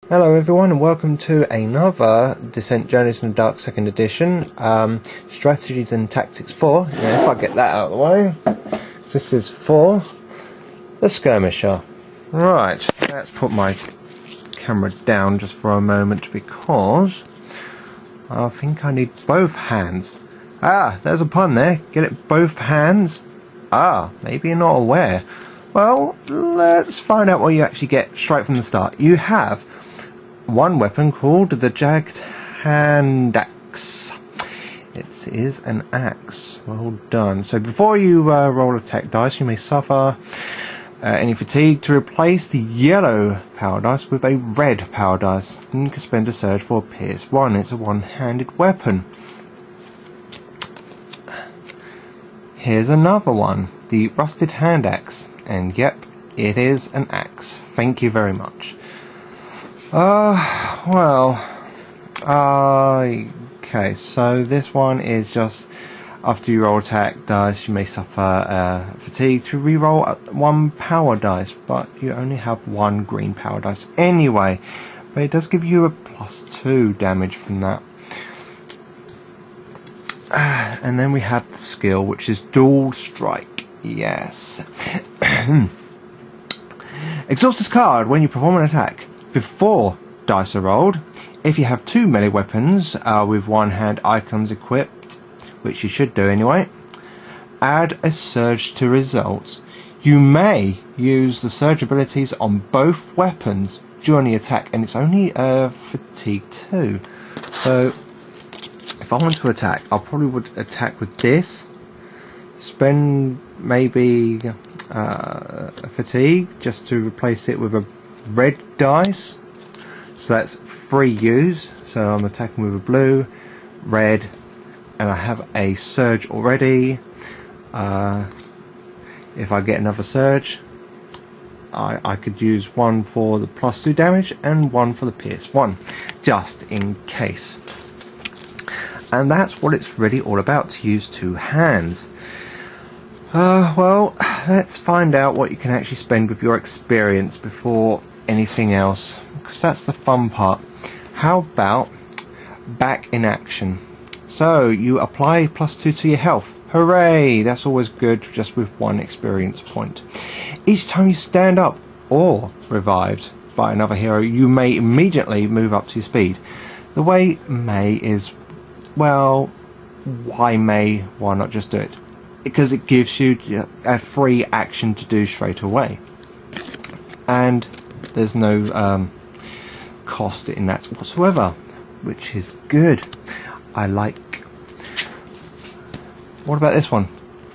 Hello everyone and welcome to another Descent Journeys in the Dark 2nd edition, Strategies and Tactics 4, if I get that out of the way. This is for the Skirmisher. Right, let's put my camera down just for a moment because I think I need both hands. Ah, there's a pun there, get it both hands? Ah, maybe you're not aware. Well, let's find out what you actually get straight from the start. You have one weapon called the jagged hand axe. It is an axe. Well done. So before you roll attack dice, you may suffer any fatigue to replace the yellow power dice with a red power dice. And you can spend a surge for Pierce 1. It's a one-handed weapon. Here's another one, the rusted hand axe. And yep, it is an axe. Thank you very much. Okay, so this one is just after you roll attack dice, you may suffer fatigue to re-roll one power dice, but you only have one green power dice anyway. But it does give you a +2 damage from that. And then we have the skill, which is dual strike. Yes. Exhaust this card when you perform an attack. Before dice are rolled, if you have two melee weapons with one-hand icons equipped, which you should do anyway, add a surge to results. You may use the surge abilities on both weapons during the attack, and it's only fatigue 2. So if I want to attack, I probably would attack with this, spend maybe fatigue just to replace it with a red dice, so that's 3 use. So I'm attacking with a blue, red, and I have a surge already. If I get another surge, I could use one for the +2 damage and one for the Pierce 1, just in case. And that's what it's really all about, to use two hands. Well, let's find out what you can actually spend with your experience before anything else, because that's the fun part. How about back in action? So you apply +2 to your health. Hooray! That's always good, just with one experience point. Each time you stand up or revived by another hero, you may immediately move up to your speed. The way may is, well, why may? Why not just do it? Because it gives you a free action to do straight away, and there's no cost in that whatsoever, which is good. I like. What about this one?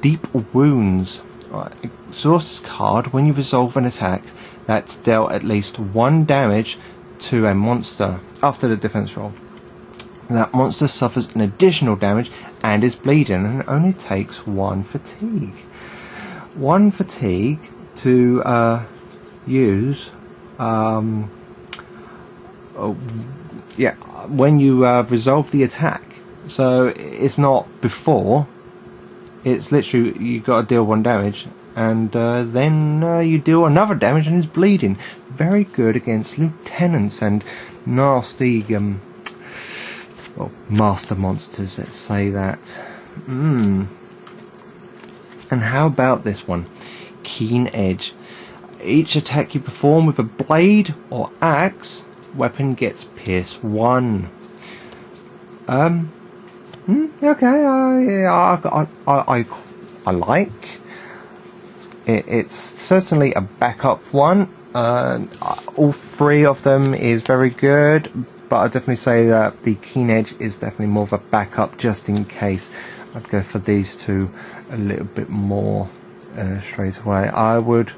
Deep wounds. Right. Exhaust this card when you resolve an attack that's dealt at least 1 damage to a monster after the defense roll. That monster suffers an additional damage and is bleeding, and only takes 1 fatigue. 1 fatigue to use when you resolve the attack. So it's not before, it's literally you got to deal 1 damage, and then you deal another damage and it's bleeding. Very good against lieutenants and nasty well, master monsters, let's say that. And how about this one? Keen Edge. Each attack you perform with a blade or axe weapon gets Pierce 1. Okay, I like it. It's certainly a backup one. All 3 of them is very good, but I'd definitely say that the Keen Edge is definitely more of a backup, just in case. I'd go for these 2 a little bit more straight away. I would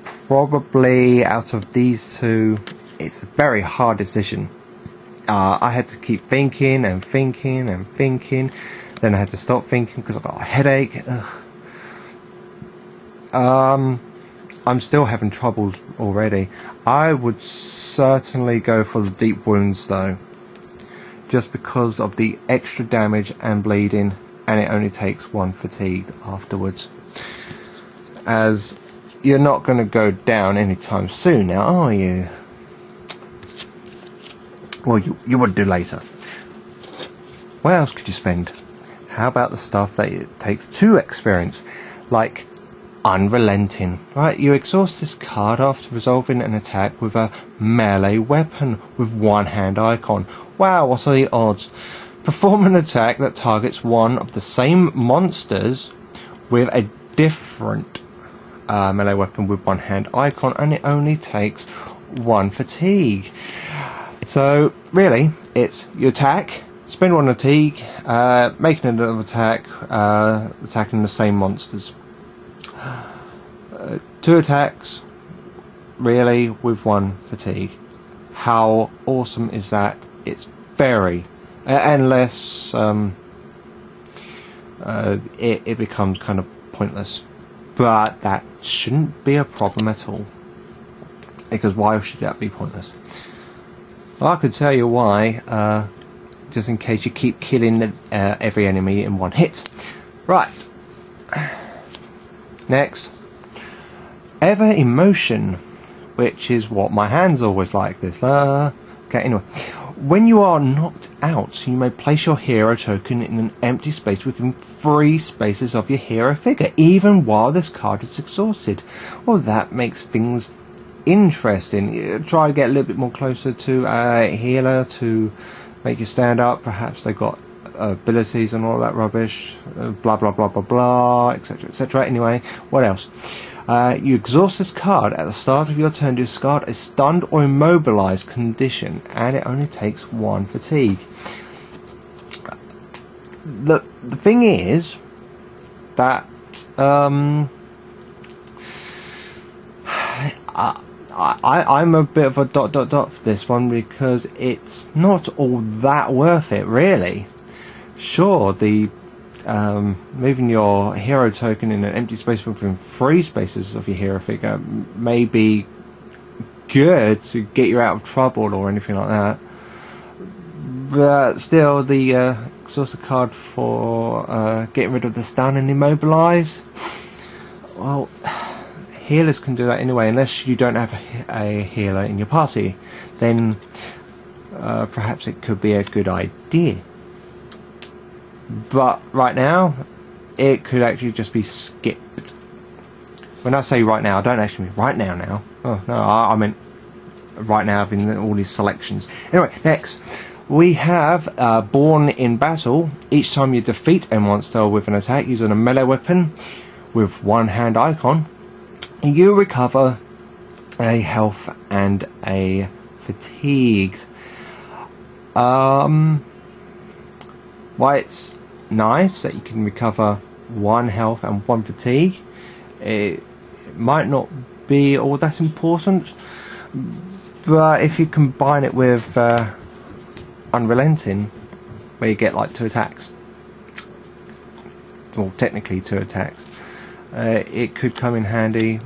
probably, out of these 2, it's a very hard decision. I had to keep thinking and thinking and thinking, then I had to stop thinking because I got a headache. I'm still having troubles already. I would certainly go for the deep wounds though, just because of the extra damage and bleeding, and it only takes 1 fatigue afterwards. As you're not going to go down anytime soon now, are you? Well, you would do later. What else could you spend? How about the stuff that it takes to experience, like Unrelenting? Right, you exhaust this card after resolving an attack with a melee weapon with one hand icon. Wow, what are the odds? Perform an attack that targets one of the same monsters with a different melee weapon with one hand icon, and it only takes one fatigue. So really, it's you attack, spend one fatigue, making another attack, attacking the same monsters. 2 attacks, really, with 1 fatigue. How awesome is that? It's very, unless it becomes kind of pointless. But that shouldn't be a problem at all. Because why should that be pointless? Well, I could tell you why, just in case you keep killing every enemy in 1 hit. Right. Next. Ever Emotion, which is what my hands always like this. Okay, anyway. When you are knocked out, you may place your hero token in an empty space within 3 spaces of your hero figure, even while this card is exhausted. Well, that makes things interesting. You try to get a little bit more closer to a healer to make you stand up. Perhaps they got abilities and all that rubbish, blah blah blah blah blah, etc etc. Anyway, what else? You exhaust this card at the start of your turn to discard a stunned or immobilized condition, and it only takes 1 fatigue. The thing is that I'm a bit of a ... for this one, because it's not all that worth it, really. Sure, the moving your hero token in an empty space within 3 spaces of your hero figure may be good to get you out of trouble or anything like that, but still, the exhaust card for getting rid of the stun and immobilize, well, healers can do that anyway, unless you don't have a healer in your party. Then perhaps it could be a good idea. But right now, it could actually just be skipped. When I say right now, I don't actually mean right now. Oh no, I meant right now in all these selections. Anyway, next we have Born in Battle. Each time you defeat a monster with an attack using a melee weapon with 1 hand icon, you recover a health and a fatigue. Why it's nice that you can recover 1 health and 1 fatigue, it might not be all that important, but if you combine it with Unrelenting, where you get like 2 attacks, well, technically 2 attacks, it could come in handy.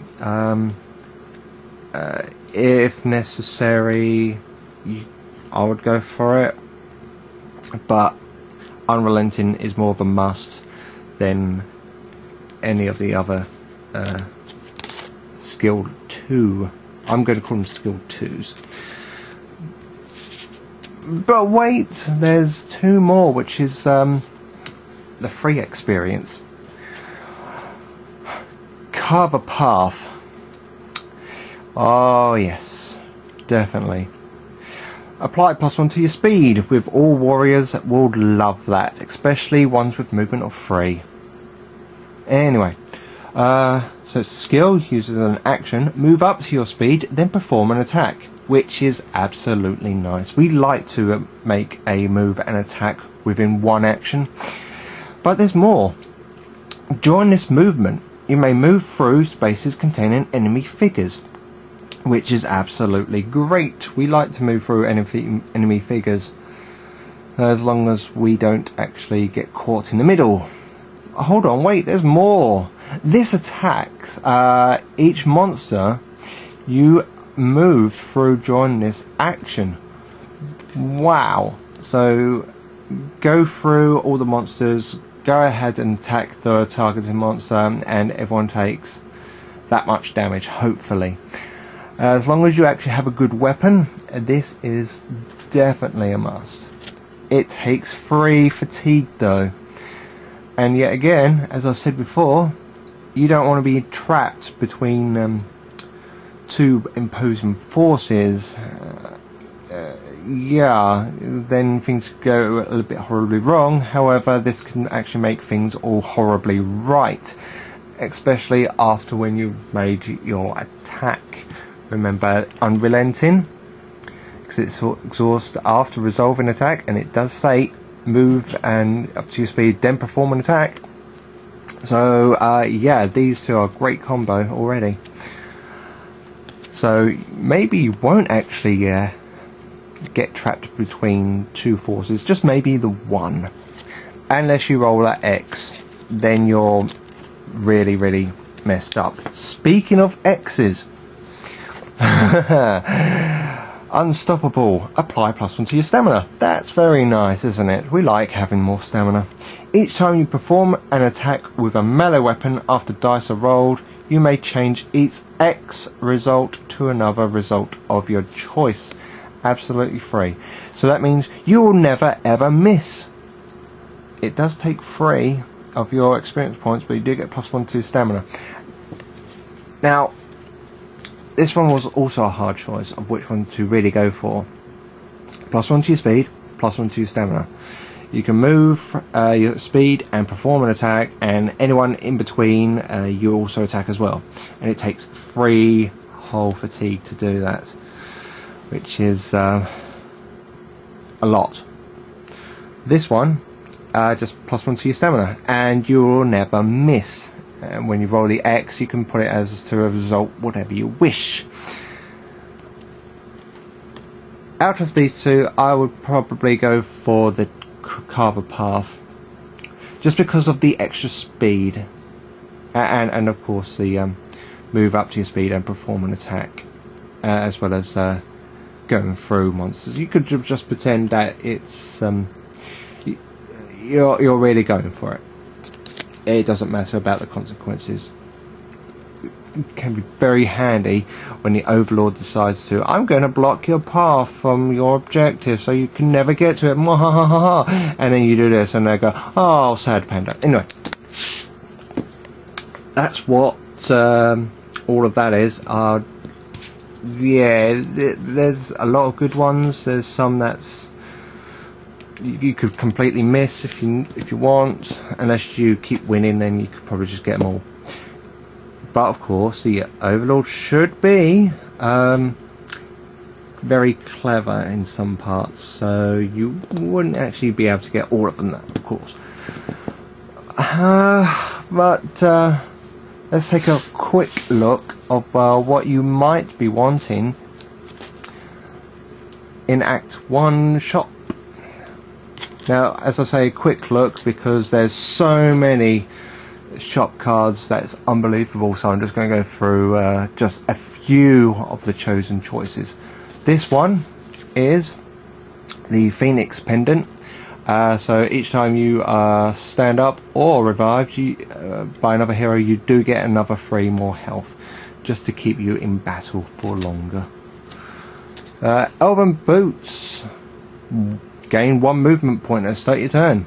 If necessary, I would go for it, but Unrelenting is more of a must than any of the other skill 2. I'm going to call them skill 2s. But wait, there's 2 more, which is the free experience. Carve a Path. Oh yes, definitely. Apply +1 to your speed. With all warriors will love that, especially ones with movement of 3. Anyway, so it's a skill, uses an action, move up to your speed, then perform an attack, which is absolutely nice. We like to make a move and attack within 1 action, but there's more. During this movement, you may move through spaces containing enemy figures, which is absolutely great. We like to move through enemy figures as long as we don't actually get caught in the middle. Hold on, wait, there's more. This attacks each monster you move through during this action. Wow. So go through all the monsters, go ahead and attack the targeted monster, and everyone takes that much damage, hopefully. As long as you actually have a good weapon, this is definitely a must. It takes 3 fatigue though, and yet again, as I said before, you don't want to be trapped between 2 imposing forces. Yeah, then things could go a little bit horribly wrong. However, this can actually make things all horribly right, especially after when you've made your attack. Remember, unrelenting, because it's exhaust after resolving attack, and it does say move and up to your speed, then perform an attack. So yeah, these two are a great combo already. So maybe you won't actually get trapped between 2 forces, just maybe the one, unless you roll that X, then you're really messed up. Speaking of X's, unstoppable, apply +1 to your stamina. That's very nice, isn't it? We like having more stamina. Each time you perform an attack with a melee weapon after dice are rolled, you may change each X result to another result of your choice. Absolutely free. So that means you will never ever miss. It does take 3 of your experience points, but you do get +1 to stamina. Now, this one was also a hard choice of which one to really go for. +1 to your speed, +1 to your stamina. You can move your speed and perform an attack, and anyone in between you also attack as well. And it takes 3 whole fatigue to do that, which is a lot. This one, just +1 to your stamina, and you'll never miss. And when you roll the X, you can put it as to a result whatever you wish. Out of these two, I would probably go for the Carver Path, just because of the extra speed, and of course the move up to your speed and perform an attack, as well as going through monsters. You could just pretend that it's you're really going for it. It doesn't matter about the consequences. It can be very handy when the Overlord decides to, I'm going to block your path from your objective so you can never get to it, and then you do this and they go, oh, sad Pendant. Anyway, that's what all of that is. Yeah, there's a lot of good ones. There's some that's you could completely miss if you want, unless you keep winning, then you could probably just get them all. But of course, the Overlord should be very clever in some parts, so you wouldn't actually be able to get all of them, of course. But let's take a quick look of what you might be wanting in Act 1 shop. Now, as I say, a quick look, because there's so many shop cards that's unbelievable, so I'm just going to go through just a few of the chosen choices. This one is the Phoenix Pendant. So each time you stand up or revived by another hero, you do get another 3 more health, just to keep you in battle for longer. Elven Boots. Gain 1 movement point at the start of your turn.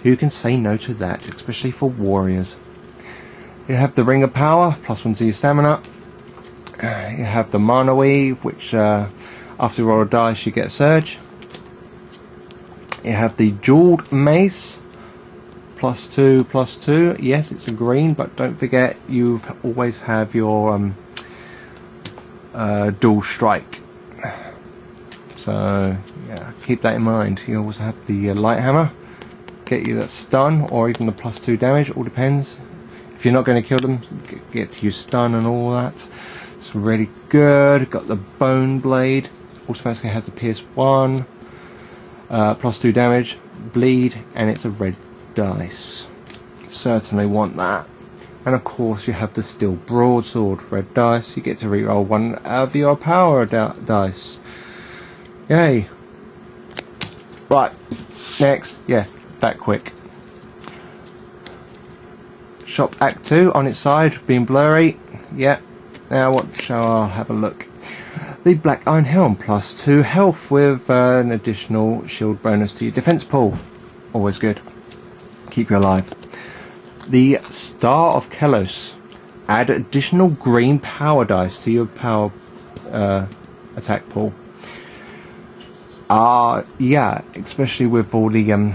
Who can say no to that, especially for warriors? You have the Ring of Power, +1 to your stamina. You have the Mana Weave, which after you roll a dice you get a surge. You have the Jeweled Mace, +2/+2. Yes, it's a green, but don't forget you always have your dual strike. So yeah, keep that in mind. You also have the Light Hammer, get you that stun or even the +2 damage, all depends. If you're not going to kill them, get you stun and all that. It's really good. Got the Bone Blade, automatically has the Pierce 1, +2 damage, bleed, and it's a red dice. Certainly want that. And of course you have the Steel Broadsword, red dice. You get to reroll 1 of your power dice. Yay. Right, next, yeah, that quick. Shop Act 2 on its side, being blurry. Yeah, now what shall I have a look? the Black Iron Helm, +2 health with an additional shield bonus to your defense pool. Always good. Keep you alive. The Star of Kelos. Add additional green power dice to your power attack pool. Yeah, especially with all the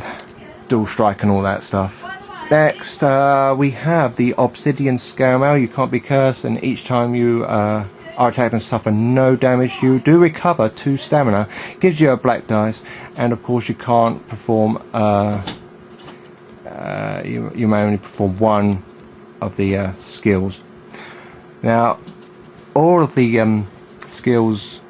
dual strike and all that stuff. Next, we have the Obsidian Skirmisher. You can't be cursed, and each time you are attacked and suffer no damage, you do recover 2 stamina. Gives you a black dice, and of course you can't perform. You may only perform one of the skills. Now, all of the skills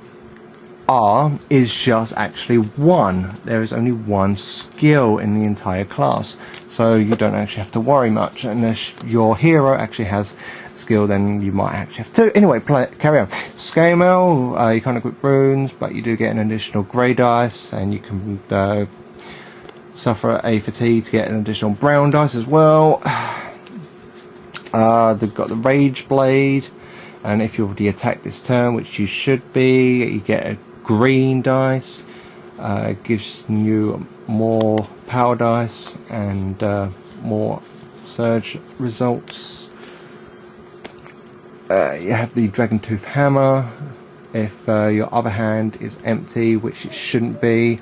is just actually one. There is only one skill in the entire class, so you don't actually have to worry much. Unless your hero actually has a skill, then you might actually have to. Anyway, carry on. Scale, you can't equip runes, but you do get an additional grey dice, and you can suffer a fatigue to get an additional brown dice as well. They've got the Rage Blade, and if you already attacked this turn, which you should be, you get a green dice. It gives you more power dice and more surge results. You have the Dragon Tooth Hammer. If your other hand is empty, which it shouldn't be,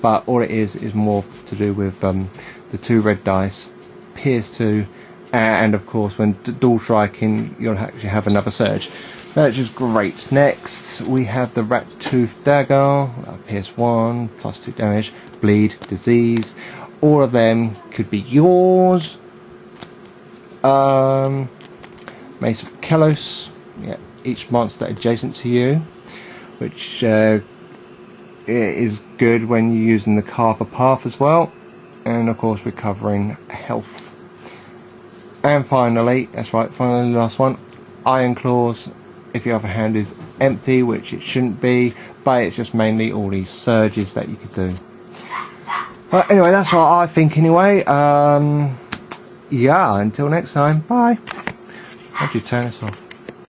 but all it is more to do with the 2 red dice, Pierce 2, and of course when dual striking you'll actually have another surge, which is great. Next we have the Rat Tooth Dagger, Pierce 1, +2 damage, bleed, disease. All of them could be yours. Mace of Kelos, yeah, each monster adjacent to you, which is good when you're using the Carver Path as well, and of course recovering health. And finally, that's right, finally the last one, Iron Claws. If your other hand is empty, which it shouldn't be, but it's just mainly all these surges that you could do. But anyway, that's what I think anyway. Yeah, until next time, bye. How'd you turn this off?